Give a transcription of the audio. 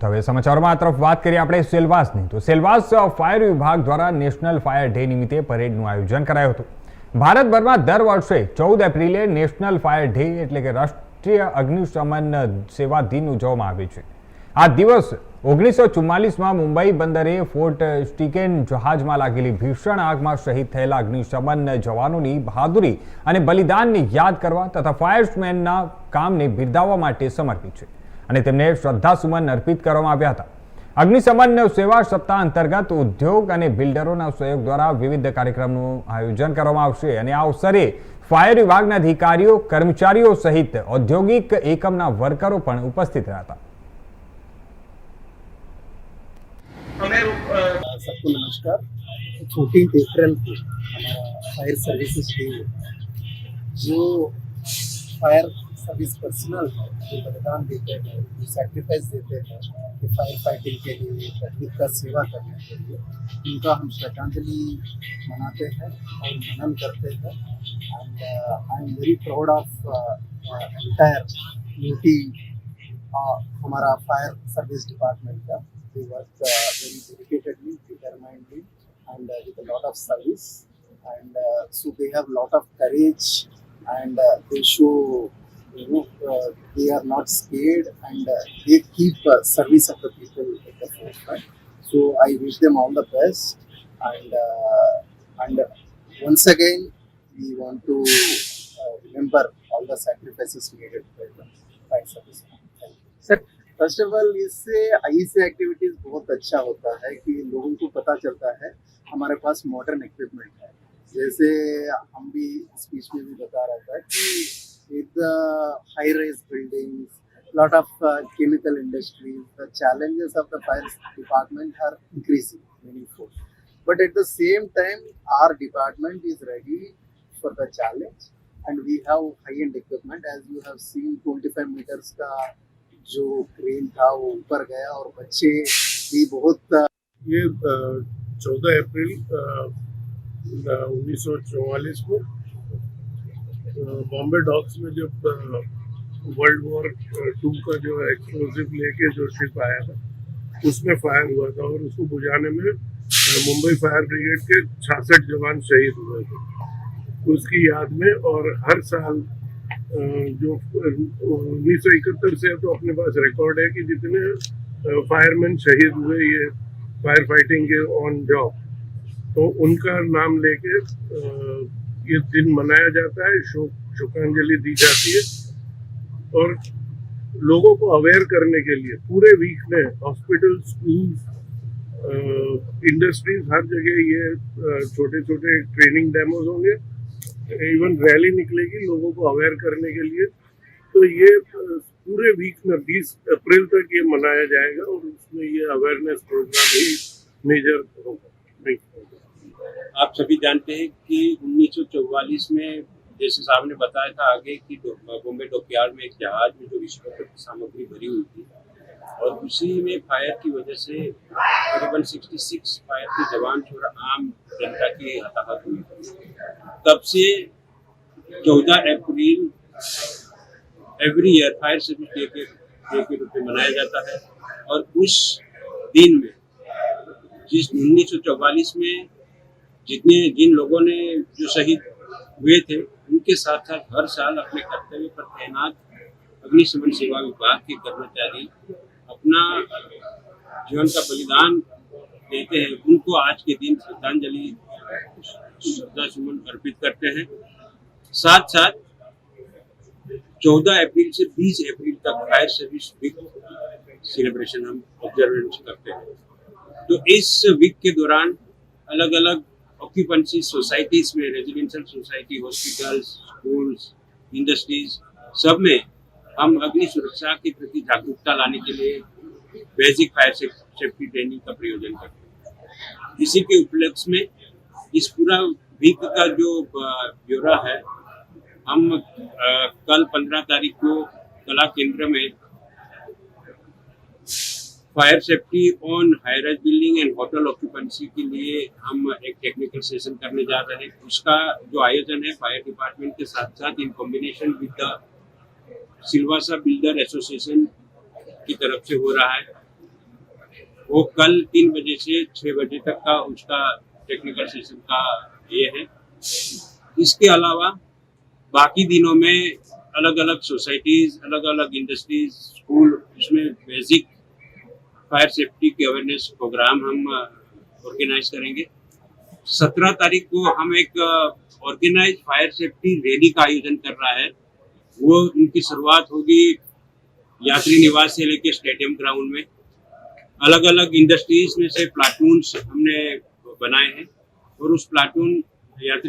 તો હવે સમાચારોમાં આ તરફ વાત કરીએ આપણે સેલવાસની. તો સેલવાસ ફાયર વિભાગ દ્વારા નેશનલ ફાયર ડે નિમિત્તે પરેડનું આયોજન કરાયું હતું. ભારતભરમાં દર વર્ષે 14 એપ્રિલે નેશનલ ફાયર ડે એટલે કે રાષ્ટ્રીય અગ્નિશમન સેવા દિન ઉજવવામાં આવે છે. આ દિવસ 1944માં મુંબઈ બંદરે ફોર્ટ સ્ટીકેન જહાજમાં લાગેલી ભીષણ આગમાં શહીદ થયેલા અગ્નિશમન જવાનોની બહાદુરી અને બલિદાનને યાદ કરવા તથા ફાયરમેનના કામને બિરદાવવા માટે સમર્પિત છે અને તેમને શ્રદ્ધાસુમન અર્પિત કરવામાં આવ્યા હતા. અગ્નિશમન સેવા સપ્તાહ અંતર્ગત ઉદ્યોગ અને બિલ્ડરોના સહયોગ દ્વારા વિવિધ કાર્યક્રમનું આયોજન કરવામાં આવશે અને આ અવસરે ફાયર વિભાગના અધિકારીઓ, કર્મચારીઓ સહિત ઔદ્યોગિક એકમના વર્કરો પણ ઉપસ્થિત રહ્યા હતા. सबको नमस्कार। 14 अप्रैल को हमारा फायर सर्विसेज डे है। जो फायर सर्विस पर्सनल है, जो बलिदान देते हैं, जो सैक्रिफाइस देते हैं कि फायर फाइटिंग के लिए, पब्लिक का सेवा करने के लिए, उनका हम श्रद्धांजलि मनाते हैं और नमन करते हैं। And I am very proud of entire UT हमारा फायर सर्विस डिपार्टमेंट का. They work very dedicatedly, determinedly, and with a lot of service. And so they have a lot of courage, and they show, they are not scared, and they keep service of the people at the forefront. So I wish them all the best. And once again, we want to remember all the sacrifices needed by the fire service. Thank you. Sir. First of all इससे ऐसे activities बहुत अच्छा होता है कि लोगों को पता चलता है हमारे पास मॉडर्न इक्विपमेंट है. जैसे हम भी स्पीच में भी बता रहा था कि with high rise buildings, lot of chemical industries, the challenges of the fire department are increasing meaningful. But at the same time, our department is ready for the challenge, and we have high-end equipment. As you have seen, 25 meters का जो crane था वो ऊपर गया और बच्चे भी बहुत. ये 14 अप्रैल 1944 को बॉम्बे डॉक्स में जब वर्ल्ड वॉर 2 का जो एक्सप्लोसिव लेके जो शिप आया था उसमें फायर हुआ था और उसको बुझाने में मुंबई फायर ब्रिगेड के 66 जवान शहीद हुए थे. उसकी याद में और हर साल जो 1971 से तो अपने पास रिकॉर्ड है कि जितने फायरमैन शहीद हुए ये फायर फाइटिंग के ऑन जॉब, तो उनका नाम लेके ये दिन मनाया जाता है, शोकांजलि दी जाती है और लोगों को अवेयर करने के लिए पूरे वीक में हॉस्पिटल, स्कूल्स, इंडस्ट्रीज हर जगह ये छोटे छोटे ट्रेनिंग डेमोज होंगे, इवन रैली निकलेगी लोगों को अवेयर करने के लिए. तो ये पूरे वीक में 20 अप्रैल तक ये मनाया जाएगा और उसमें ये अवेयरनेस प्रोग्राम ही मेजर होगा. आप सभी जानते हैं कि 1944 में जैसे साहब ने बताया था आगे कि बॉम्बे डॉकयार्ड में एक जहाज में जो विस्फोटक सामग्री भरी हुई थी और उसी में फायर की वजह से करीबन 66 फायर के जवान और आम जनता की हताहत हुई. तब से 14 April every year fire service day के रूप में मनाया जाता है. और उस दिन में 1944 में जिन लोगों ने जो शहीद हुए थे उनके साथ साथ हर साल अपने कर्तव्य पर तैनात अग्निशमन सेवा विभाग के कर्मचारी अपना जीवन का बलिदान देते हैं. उनको आज के दिन श्रद्धासुमन अर्पित करते हैं. साथ साथ 14 अप्रैल से 20 अप्रैल तक फायर सर्विस वीक सेलिब्रेशन हम ऑब्जर्वेंस करते हैं. तो इस वीक के दौरान अलग अलग ऑक्यूपेंसी सोसाइटीज में, residential society, hospitals, schools, industries सब में हम अग्नि सुरक्षा के प्रति जागरूकता लाने के लिए बेसिक फायर सेफ्टी ट्रेनिंग का प्रयोजन करते हैं. इसी के उपलक्ष्य में इस पूरा वीक का जो ब्यौरा है हम कल 15 तारीख को कला केंद्र में fire safety on high rise building and hotel occupancy के लिए हम एक टेक्निकल सेशन करने जा रहे हैं. उसका जो आयोजन है फायर डिपार्टमेंट के साथ साथ in combination with the Silvassa builder association की तरफ से हो रहा है. वो कल 3 बजे से 6 बजे तक का उसका टेक्निकल सेशन का ये है। इसके अलावा बाकी दिनों में अलग अलग सोसाइटीज, अलग अलग इंडस्ट्रीज, स्कूल, इसमें बेसिक फायर सेफ्टी के अवेयरनेस प्रोग्राम हम ऑर्गेनाइज करेंगे। 17 तारीख को हम एक ऑर्गेनाइज फायर सेफ्टी रैली का आयोजन कर रहा है। वो उनकी शुरुआत होगी यात्री निवास से लेके स्टेडियम ग्राउंड में। अलग अलग इंडस्ट्रीज में से प्लाटून्स हमने बनाए हैं और उस प्लाटून यात्री